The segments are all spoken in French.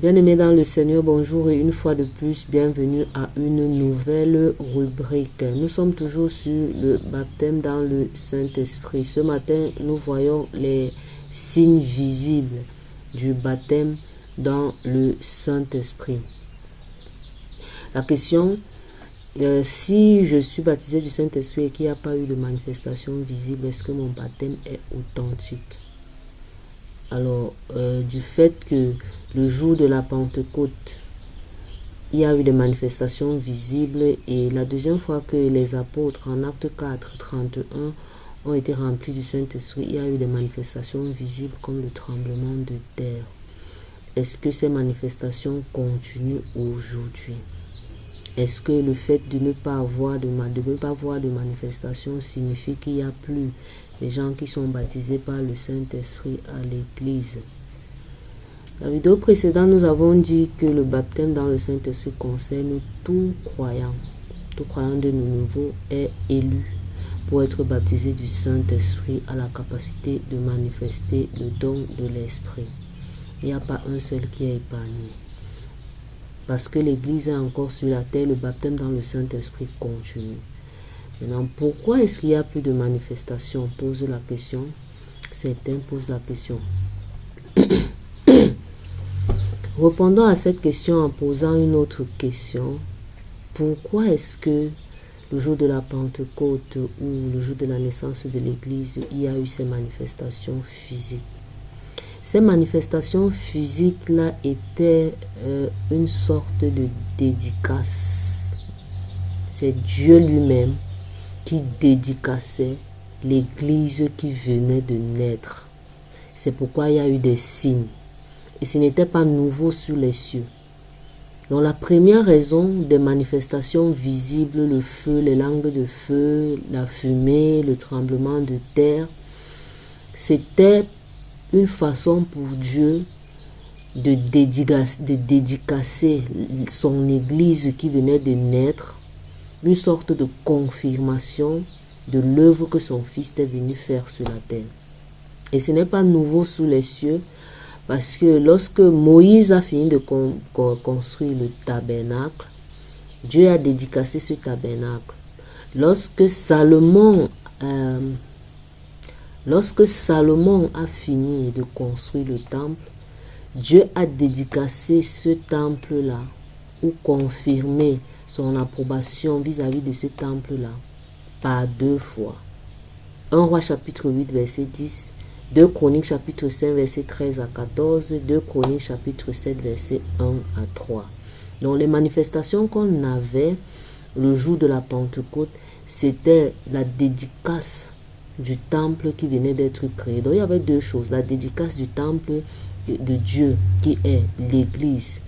Bien-aimés dans le Seigneur, bonjour et une fois de plus, bienvenue à une nouvelle rubrique. Nous sommes toujours sur le baptême dans le Saint-Esprit. Ce matin, nous voyons les signes visibles du baptême dans le Saint-Esprit. La question, si je suis baptisé du Saint-Esprit et qu'il n'y a pas eu de manifestation visible, est-ce que mon baptême est authentique? Alors, du fait que le jour de la Pentecôte, il y a eu des manifestations visibles et la deuxième fois que les apôtres en acte 4, 31 ont été remplis du Saint-Esprit, il y a eu des manifestations visibles comme le tremblement de terre. Est-ce que ces manifestations continuent aujourd'hui? Est-ce que le fait de ne pas avoir de manifestation signifie qu'il n'y a plus des gens qui sont baptisés par le Saint-Esprit à l'église? La vidéo précédente, nous avons dit que le baptême dans le Saint-Esprit concerne tout croyant. Tout croyant de nouveau est élu pour être baptisé du Saint-Esprit à la capacité de manifester le don de l'Esprit. Il n'y a pas un seul qui est épargné. Parce que l'Église est encore sur la terre, le baptême dans le Saint-Esprit continue. Maintenant, pourquoi est-ce qu'il n'y a plus de manifestation? Pose la question. Certains posent la question. Répondons à cette question en posant une autre question. Pourquoi est-ce que le jour de la Pentecôte ou le jour de la naissance de l'Église, il y a eu ces manifestations physiques? Ces manifestations physiques-là étaient une sorte de dédicace. C'est Dieu lui-même qui dédicaçait l'Église qui venait de naître. C'est pourquoi il y a eu des signes. Et ce n'était pas nouveau sur les cieux. Donc la première raison des manifestations visibles, le feu, les langues de feu, la fumée, le tremblement de terre, c'était une façon pour Dieu de dédicacer son Église qui venait de naître, une sorte de confirmation de l'œuvre que son Fils est venu faire sur la terre. Et ce n'est pas nouveau sous les cieux, parce que lorsque Moïse a fini de construire le tabernacle, Dieu a dédicacé ce tabernacle. Lorsque Salomon a fini de construire le temple, Dieu a dédicacé ce temple-là ou confirmé son approbation vis-à-vis de ce temple-là par 2 fois. 1 Roi chapitre 8 verset 10, 2 Chroniques chapitre 5 verset 13 à 14, 2 Chroniques chapitre 7 verset 1 à 3. Donc les manifestations qu'on avait le jour de la Pentecôte, c'était la dédicace du temple qui venait d'être créé. Donc il y avait 2 choses, la dédicace du temple de Dieu qui est l'Église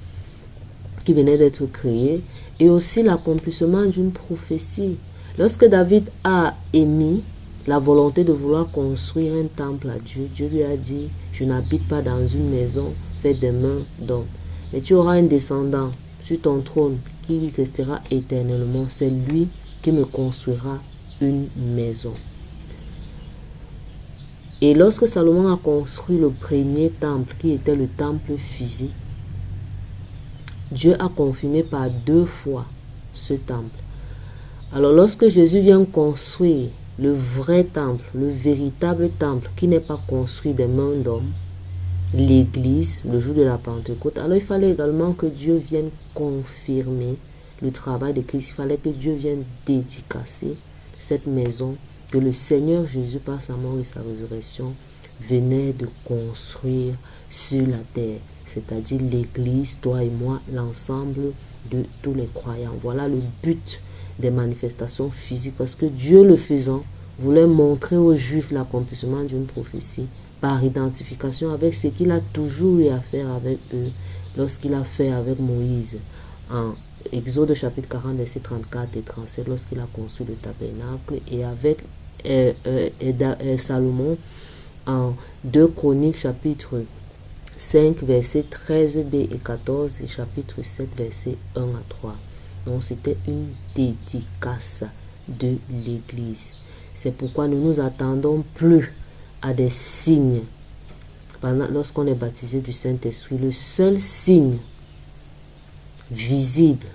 qui venait d'être créée et aussi l'accomplissement d'une prophétie. Lorsque David a émis la volonté de vouloir construire un temple à Dieu, Dieu lui a dit, je n'habite pas dans une maison faite des mains d'hommes, mais tu auras un descendant sur ton trône qui restera éternellement. C'est lui qui me construira une maison. Et lorsque Salomon a construit le premier temple, qui était le temple physique, Dieu a confirmé par 2 fois ce temple. Alors lorsque Jésus vient construire le vrai temple, le véritable temple qui n'est pas construit des mains d'hommes, l'Église, le jour de la Pentecôte, alors il fallait également que Dieu vienne confirmer le travail de Christ. Il fallait que Dieu vienne dédicacer cette maison que le Seigneur Jésus, par sa mort et sa résurrection, venait de construire sur la terre. C'est-à-dire l'Église, toi et moi, l'ensemble de tous les croyants. Voilà le but des manifestations physiques, parce que Dieu, le faisant, voulait montrer aux Juifs l'accomplissement d'une prophétie par identification avec ce qu'il a toujours eu à faire avec eux lorsqu'il a fait avec Moïse en Exode chapitre 40 versets 34 et 37 lorsqu'il a construit le tabernacle, et avec Salomon en 2 Chroniques chapitre 5 versets 13b et 14 et chapitre 7 versets 1 à 3. Donc c'était une dédicace de l'Église. C'est pourquoi nous nous attendons plus à des signes lorsqu'on est baptisé du Saint-Esprit, le seul signe visible,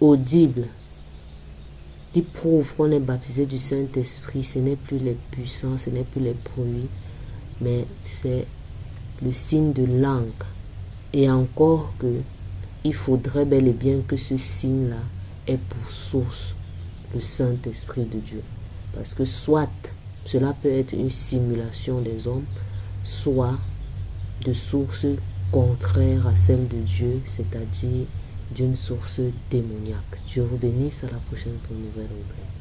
audible, qui prouve qu'on est baptisé du Saint-Esprit, ce n'est plus les puissances, ce n'est plus les bruits, mais c'est le signe de langue. Et encore que il faudrait bel et bien que ce signe-là ait pour source le Saint-Esprit de Dieu. Parce que soit cela peut être une simulation des hommes, soit de source contraire à celle de Dieu, c'est-à-dire d'une source démoniaque. Dieu vous bénisse, à la prochaine pour une nouvelle rubrique.